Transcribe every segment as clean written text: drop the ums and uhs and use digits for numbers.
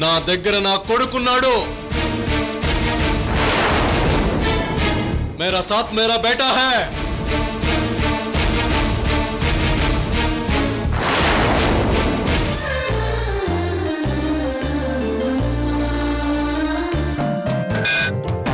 నా దగ్గర నా కొడుకున్నాడు. मेरा साथ मेरा बेटा है.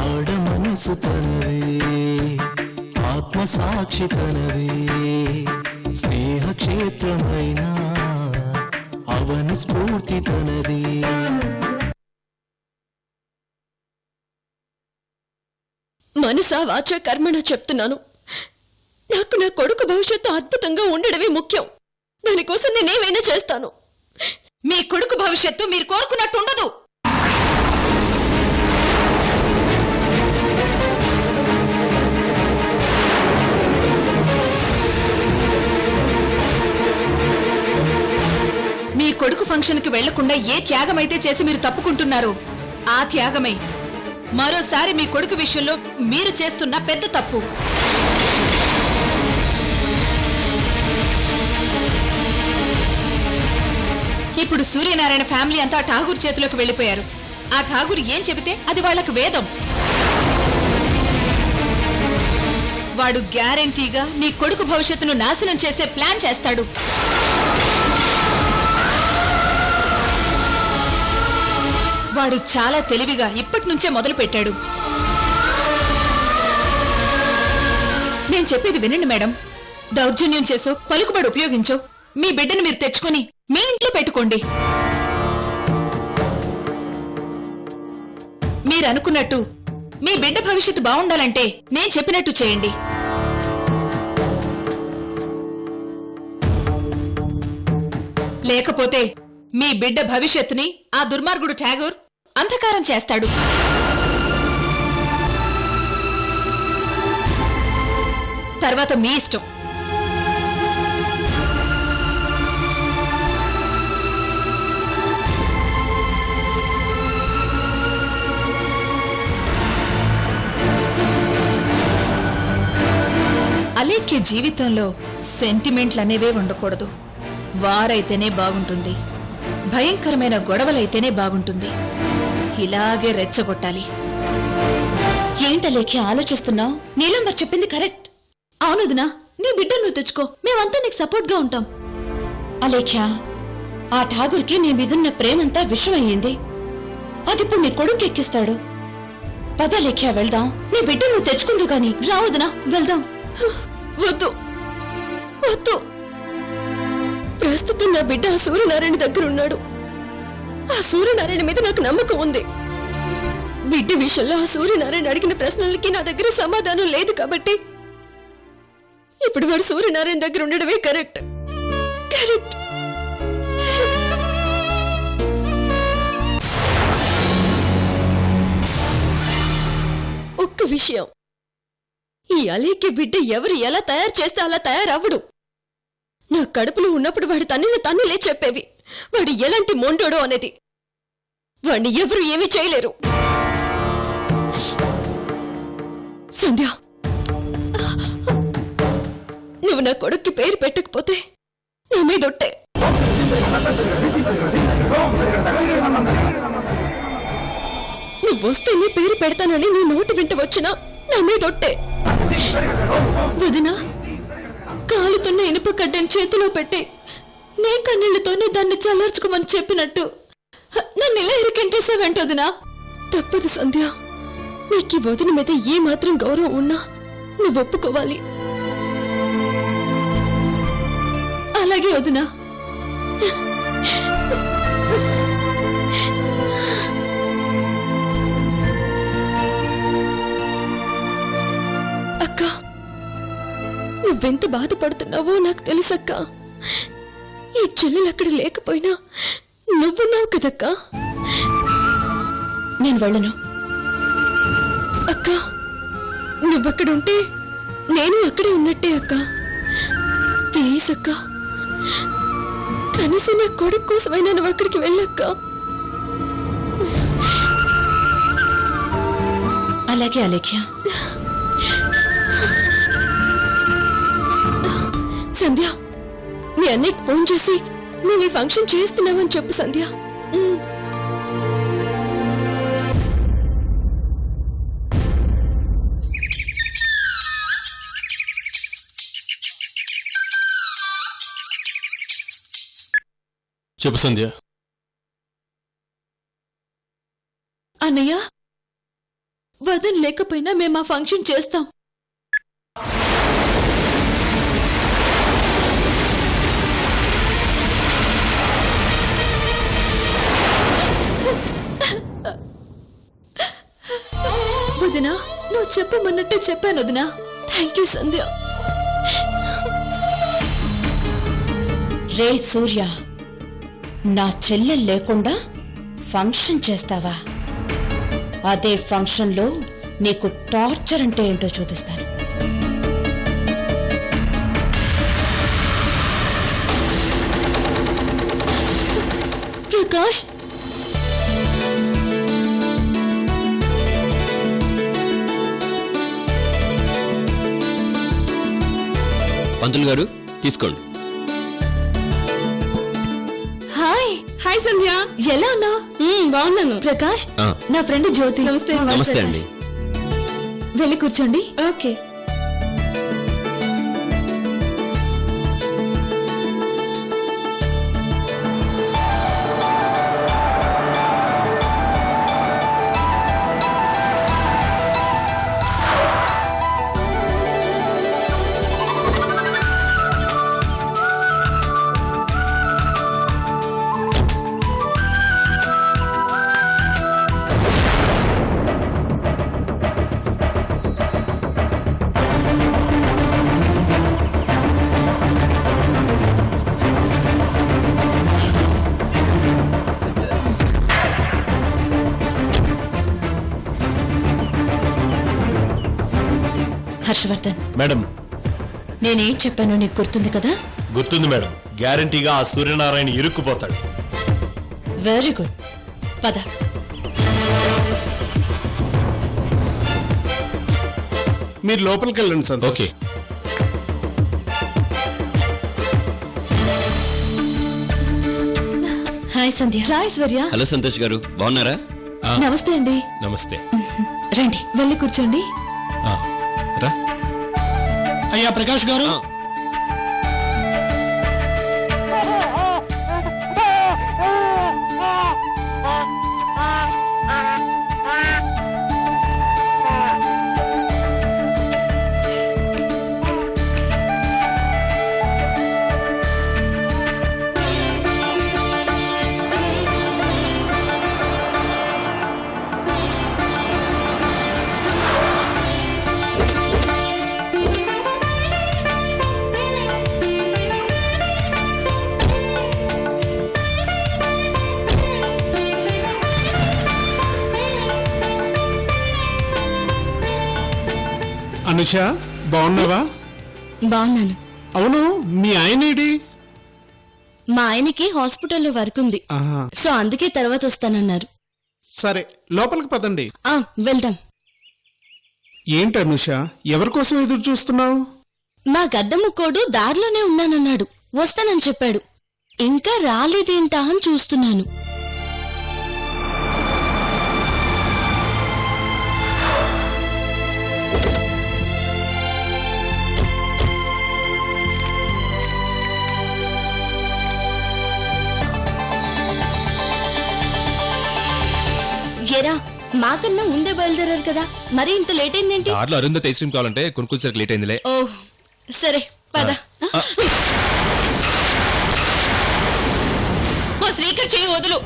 ఆడ మనసు తనదే, ఆత్మ సాక్షి తనదే, స్నేహ క్షేత్రమైన అవని స్ఫూర్తి తనదే. మనసా వాచ కర్మణ చెప్తున్నాను. నాకు నా కొడుకు భవిష్యత్తు అద్భుతంగా ఉండడమే ముఖ్యం. దానికోసం నేనేమైనా చేస్తాను. మీ కొడుకు భవిష్యత్తు మీరు కోరుకున్నట్టు ఉండదు. మీ కొడుకు ఫంక్షన్కి వెళ్లకుండా ఏ త్యాగమైతే చేసి మీరు తప్పుకుంటున్నారో ఆ త్యాగమే మరోసారి మీ కొడుకు విషయంలో మీరు చేస్తున్న పెద్ద తప్పు. ఇప్పుడు సూర్యనారాయణ ఫ్యామిలీ అంతా ఠాగూర్ చేతిలోకి వెళ్లిపోయారు. ఆ ఠాగూర్ ఏం చెబితే అది వాళ్లకు వేదం. వాడు గ్యారెంటీగా నీ కొడుకు భవిష్యత్తును నాశనం చేసే ప్లాన్ చేస్తాడు. వాడు చాలా తెలివిగా ఇప్పటి నుంచే మొదలు పెట్టాడు. నేను చెప్పేది వినండి మేడం. దౌర్జన్యం చేసో పలుకుబడి ఉపయోగించో మీ బిడ్డను మీరు తెచ్చుకొని మీ ఇంట్లో పెట్టుకోండి. మీరు అనుకున్నట్టు మీ బిడ్డ భవిష్యత్తు బాగుండాలంటే నేను చెప్పినట్టు చేయండి. లేకపోతే మీ బిడ్డ భవిష్యత్తుని ఆ దుర్మార్గుడు ఠాగూర్ అంధకారం చేస్తాడు. తర్వాత మీ ఇష్టం. అలేఖ్య జీవితంలో సెంటిమెంట్లనేవే ఉండకూడదు. వారైతేనే బాగుంటుంది. భయంకరమైన గొడవలైతేనే బాగుంటుంది. ఇలాగే రెచ్చగొట్టాలి. ఏంటలేఖ్య ఆలోచిస్తున్నావు? నీలంబర్ చెప్పింది కరెక్ట్. అవునుదినా, నీ బిడ్డను నువ్వు తెచ్చుకో. మేమంతా నీకు సపోర్ట్ గా ఉంటాం. అలేఖ్య, ఆ ఠాగూర్కి నీ మీదున్న ప్రేమంతా విషమయ్యింది. అదిప్పుడు నీ కొడుకు ఎక్కిస్తాడు. పద లేఖ్య, వెళ్దాం. నీ బిడ్డ నువ్వు తెచ్చుకుందు గాని. రావుదినా, వెళ్దాం. వద్దు వద్దు. ప్రస్తుతం నా బిడ్డ ఆ సూర్యనారాయణ దగ్గర ఉన్నాడు. ఆ సూర్యనారాయణ మీద నాకు నమ్మకం ఉంది. బిడ్డ విషయంలో ఆ సూర్యనారాయణ అడిగిన ప్రశ్నలకి నా దగ్గర సమాధానం లేదు కాబట్టి ఇప్పుడు వాడు సూర్యనారాయణ దగ్గర ఉండడమే కరెక్ట్. కరెక్ట్. ఒక్క విషయం, ఈ అలేఖ్య బిడ్డ ఎవరు ఎలా తయారు చేస్తే అలా తయారవ్వడు. నా కడుపులో ఉన్నప్పుడు వాడి తన్నులే చెప్పేవి వాడు ఎలాంటి మొండోడో అనేది. వాడిని ఎవరు ఏమీ చేయలేరు. సంధ్య, నువ్వు నా కొడుక్కి పేరు పెట్టకపోతే నా మీదొట్టే. నువ్వు వస్తే నీ పేరు పెడతానని నీ నోటి వెంట వచ్చినా నా మీదొట్టే. వదినా, కాలుతున్న ఇనుప కడ్డని చేతిలో పెట్టి నీ కన్నీళ్లతోనే దాన్ని చల్లార్చుకోమని చెప్పినట్టు నన్ను ఇలా ఇరికించేసావంటోదినా. తప్పదు సంధ్య. నీకు వదిన మీద ఏ మాత్రం గౌరవం ఉన్నా నువ్వు ఒప్పుకోవాలి. అలాగే వదినా. అక్క, నువ్వెంత బాధపడుతున్నావో నాకు తెలుసక్క. ఈ చెల్లెలు అక్కడ లేకపోయినా నువ్వున్నావు కదక్కా. నేను వెళ్ళను అక్క. నువ్వక్కడుంటే నేను అక్కడే ఉన్నట్టే అక్క. ప్లీజ్ అక్క, కనీసం నా కొడుకు కోసమైనా నువ్వు అక్కడికి వెళ్ళక్క. అలాగే అలేఖ్య. సంధ్య, మీ అన్నయ్యకి ఫోన్ చేసి నువ్వు ఈ ఫంక్షన్ చేస్తున్నావని చెప్పు సంధ్య. చెప్పు సంధ్య. అన్నయ్య, వదన్ లేకపోయినా మేము ఆ ఫంక్షన్ చేస్తాం. వదినా, నువ్వు చెప్పమన్నట్టే చెప్పాను వదినా. థ్యాంక్ యూ సంధ్య. రే సూర్య, నా చెల్లెలు లేకుండా ఫంక్షన్ చేస్తావా? అదే ఫంక్షన్లో నీకు టార్చర్ అంటే ఏంటో చూపిస్తాను. ప్రకాష్, పంతులు గారు తీసుకోండి. హాయ్. హాయ్ సంధ్య, ఎలా ఉన్నావు? బాగున్నాను. ప్రకాష్, నా ఫ్రెండ్ జ్యోతి. నమస్తే. నమస్తే అండి. వెళ్ళి కూర్చోండి. ఓకే. హర్షవర్ధన్, మేడం. నేనేం చెప్పానో నీకు గుర్తుంది కదా? గుర్తుంది మేడం. గ్యారంటీగా ఆ సూర్యనారాయణ ఇరుక్కుపోతాడు. వెరీ గుడ్, పద. మీరు లోపలికి వెళ్ళండి సార్. ఓకే. హాయ్ సంధ్య. రాయ్ స్వర్య. హలో సంతోష్ గారు, బాగున్నారా? నమస్తే అండి. నమస్తే. రండి. వెళ్ళి కూర్చోండి. రా. అయ్యా ప్రకాష్ గారు, అనుష బాగున్నావా? బాగున్నాను. అవును, మీ ఆయనేడి? మా ఆయనకి హాస్పిటల్లో వర్క్ ఉంది, ఆహా. సో అందుకే తర్వాత వస్తానన్నారు. సరే, లోపలికి పదండి. వెళ్దాం. ఏంటి అనుష, ఎవరి కోసం ఎదురు చూస్తున్నావు? మా గద్దముక్కోడు దారిలోనే ఉన్నానన్నాడు, వస్తానని చెప్పాడు. ఇంకా రాలేదేంటా అని చూస్తున్నాను. ఎరా, మాకన్నా ముందే బయలుదేరారు కదా, మరి ఇంత లేట్ అయిందేంటి? దారిలో అరుంధతి ఐస్ క్రీమ్ కావాలంటే కొనుక్కొచ్చేసరికి లేట్ అయిందిలే. ఓ సరే, పద. మా శ్రీకర్ చేయి వదులు.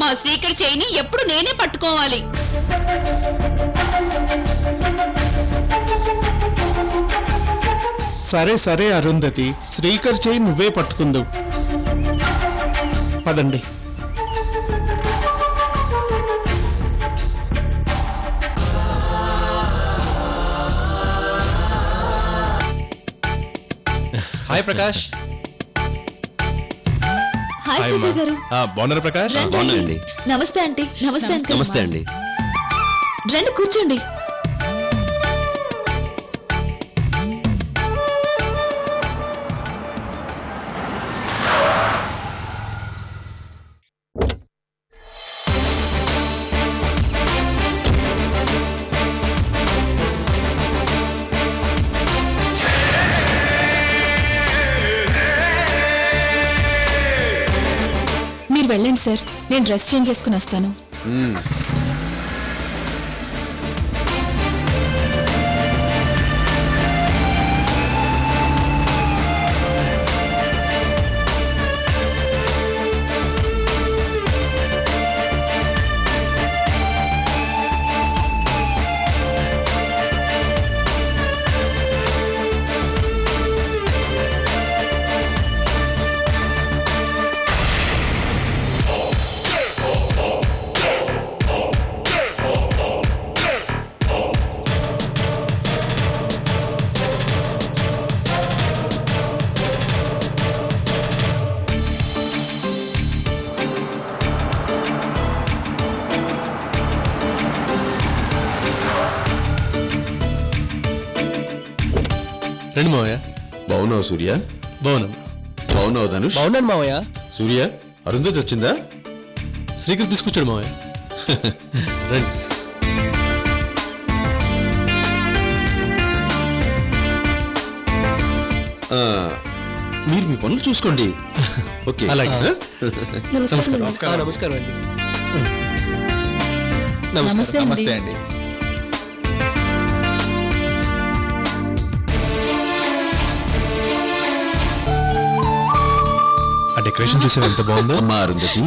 మా శ్రీకర్ చేయిని ఎప్పుడు నేనే పట్టుకోవాలి. సరే సరే అరుంధతి, శ్రీకర్ చేయి నువ్వే పట్టుకుందు. పదండి. హాయ్ ప్రకాష్. హాయ్ శ్రీకర్ గారు. బాగున్నారా ప్రకాష్? బాగున్నానండి. నమస్తే ఆంటీ. నమస్తే అంకుల్. నమస్తే అండి. రండి కూర్చోండి. వెళ్ళండి సార్, నేను డ్రెస్ చేంజ్ చేసుకుని వస్తాను. రండి మావయ్య. బాగున్నావు సూర్య? బాగున్నాను. బాగున్నావు ధనుష్? బాగున్నాను మావయ్య. సూర్య, అరుంధతి వచ్చిందా? శ్రీకర్ తీసుకొచ్చాడు మావయ్య. రండి. ఆ, మీరు మీ పనులు చూసుకోండి. ఓకే. అలాగే. నమస్కారం. నమస్కారం అండి. నమస్తే అండి. ఆ డెకరేషన్ చూసారు ఎంత బాగుందో. అమ్మా అరుంధతి,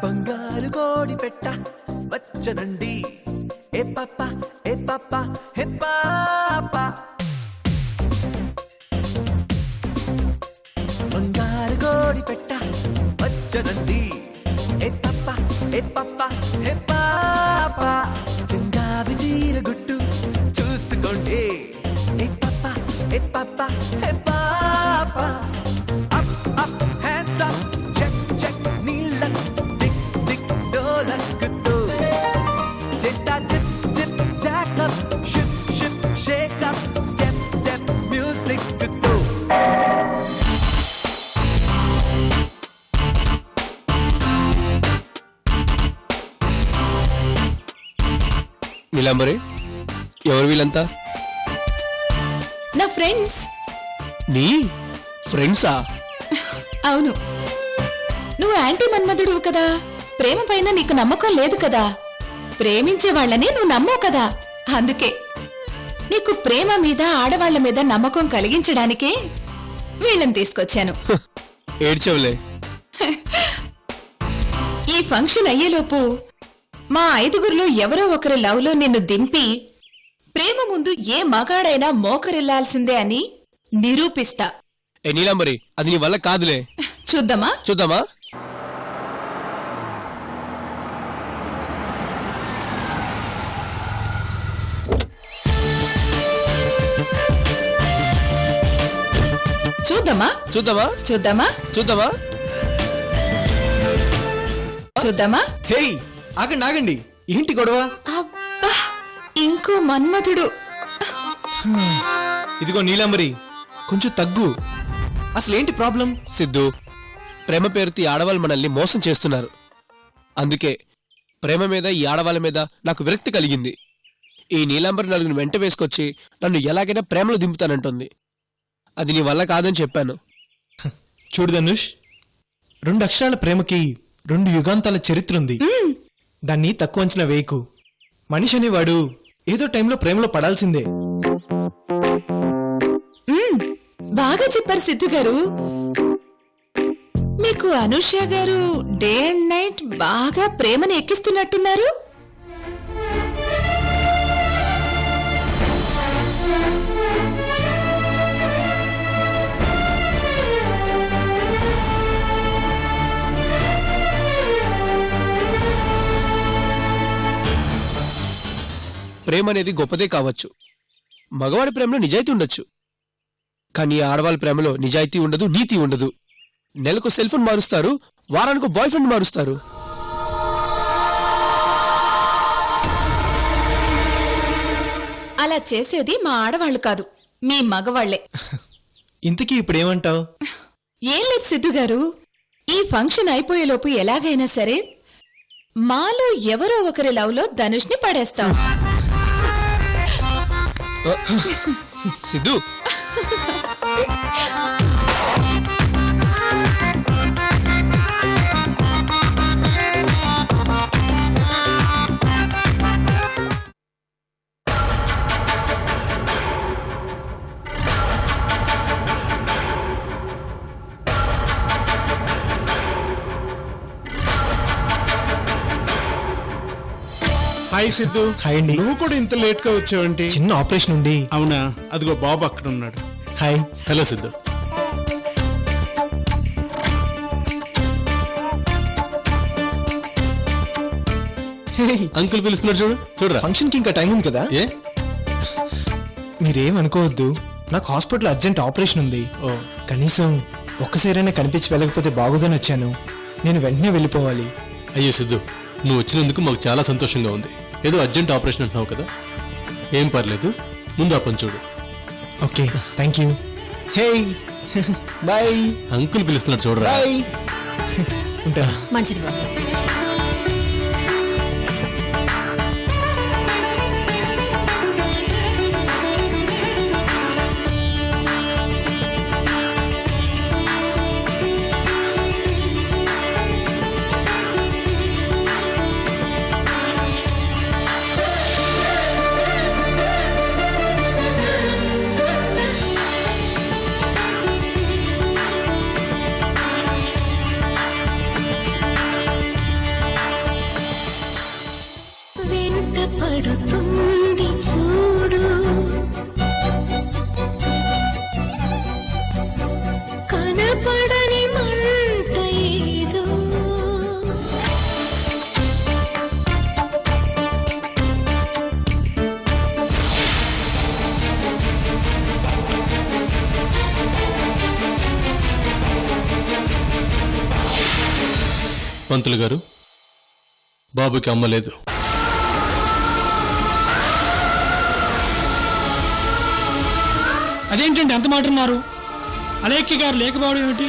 బంగారు కోడి పెట్ట వచ్చనండి, ఏ పాప ఏ పాప హే పాప. బంగారు కోడి పెట్ట వచ్చనండి, ఏ పాప ఏ పాప హే పాప. చెంగావి చీర అప్ చెక్ చెక్ నీళ్ళక్ టిక్ టిక్ డోలక్తో చేస్తా zip zip jack up ship ship shake up step step music తో నీలాంబరి ఎవరు వీళ్ళంతా? నా ఫ్రెండ్స్. నీ ఫ్రెండ్సా? అవును, నువ్వు యాంటీ మన్మధుడు కదా, ప్రేమ పైన నీకు నమ్మకం లేదు కదా, ప్రేమించే వాళ్ళని నువ్వు నమ్మవు కదా, అందుకే నీకు ప్రేమ మీద ఆడవాళ్ల మీద నమ్మకం కలిగించడానికే వీళ్ళని తీసుకొచ్చాను. ఏడ్చవులే. ఈ ఫంక్షన్ అయ్యేలోపు మా 5గురిలో ఎవరో ఒకరి లవ్లో నిన్ను దింపి ప్రేమ ముందు ఏ మగాడైనా మోకరిల్లాల్సిందే అని నిరూపిస్తా. ఏ నీలాంబరి, అది నీ వల్ల కాదులే. చూద్దామా? చూద్దామా? చూద్దామా? చూద్దామా? చూద్దామా? చూద్దామా? చూద్దామా? హేయ్, ఆగండి ఆగండి, ఏంటి గొడవ? అబ్బా, ఇంకో మన్మధుడు. ఇదిగో నీలాంబరి, కొంచెం తగ్గు. అసలేంటి ప్రాబ్లం? సిద్ధు, ప్రేమ పేరుతో ఈ ఆడవాళ్ళు మనల్ని మోసం చేస్తున్నారు. అందుకే ప్రేమ మీద ఈ ఆడవాళ్ళ మీద నాకు విరక్తి కలిగింది. ఈ నీలాంబరి నలుగురిని వెంట వేసుకొచ్చి నన్ను ఎలాగైనా ప్రేమలో దింపుతానంటుంది. అది నీ వల్ల కాదని చెప్పాను. చూడు ధనుష్, 2 అక్షరాల ప్రేమకి 2 యుగాంతాల చరిత్ర ఉంది. దాన్ని తక్కువ అంచనా వేయకు. మనిషి అనేవాడు ఏదో టైంలో ప్రేమలో పడాల్సిందే. బాగా చెప్పారు సిద్ధు గారు. మీకు అనుష గారు డే అండ్ నైట్ బాగా ప్రేమని ఎక్కిస్తున్నట్టున్నారు. ప్రేమ అనేది గొప్పదే కావచ్చు, మగవాడి ప్రేమలో నిజాయితీ ఉండొచ్చు, కానీ ఆడవాళ్ళ ప్రేమలో నిజాయితీ ఉండదు, నీతి ఉండదు. నెలకు సెల్ ఫోన్ మారుస్తారు, వారానికి బాయ్ ఫ్రెండ్ మారుస్తారు. అలా చేసేది మా ఆడవాళ్లు కాదు, మీ మగవాళ్లే. ఇంతకీ ఇప్పుడేమంటావు? ఏం లేదు సిద్ధు గారు, ఈ ఫంక్షన్ అయిపోయేలోపు ఎలాగైనా సరే మాలో ఎవరో ఒకరి లవ్లో ధనుష్ని పడేస్తాం. సిద్ధు, హాయ్ సిద్ధు. హాయ్ అండి. నువ్వు కూడా ఇంత లేట్ గా వచ్చావంటి? చిన్న ఆపరేషన్ ఉంది. అవునా? అదిగో బాబు అక్కడ ఉన్నాడు. హాయ్. హలో సిద్ధు. అంకుల్ పిలుస్తున్నాడు, చూడరా. ఫంక్షన్ కి ఇంకా టైం ఉంది కదా. ఏ మీరేం అనుకోవద్దు, నాకు హాస్పిటల్ అర్జెంట్ ఆపరేషన్ ఉంది. కనీసం ఒక్కసారైనా కనిపించి వెళ్ళకపోతే బాగోదని వచ్చాను. నేను వెంటనే వెళ్ళిపోవాలి. అయ్యో సిద్ధు, నువ్వు వచ్చినందుకు మాకు చాలా సంతోషంగా ఉంది. ఏదో అర్జెంట్ ఆపరేషన్ అంటున్నావు కదా, ఏం పర్లేదు, ముందు ఆ పని చూడు. Okay, thank you. Hey bye. Uncle పిలుస్తున్నాడు, చూడరా. బాయ్. ఉంటా. మంచిది బాబు. పడుతుంది చూడు, కనపడని మంట ఏదో. పంతులు గారు, బాబుకి అమ్మ లేదు. అదేంటండి అంత మాట అన్నారు? అలేఖ్య గారు లేకపోవడం ఏమిటి?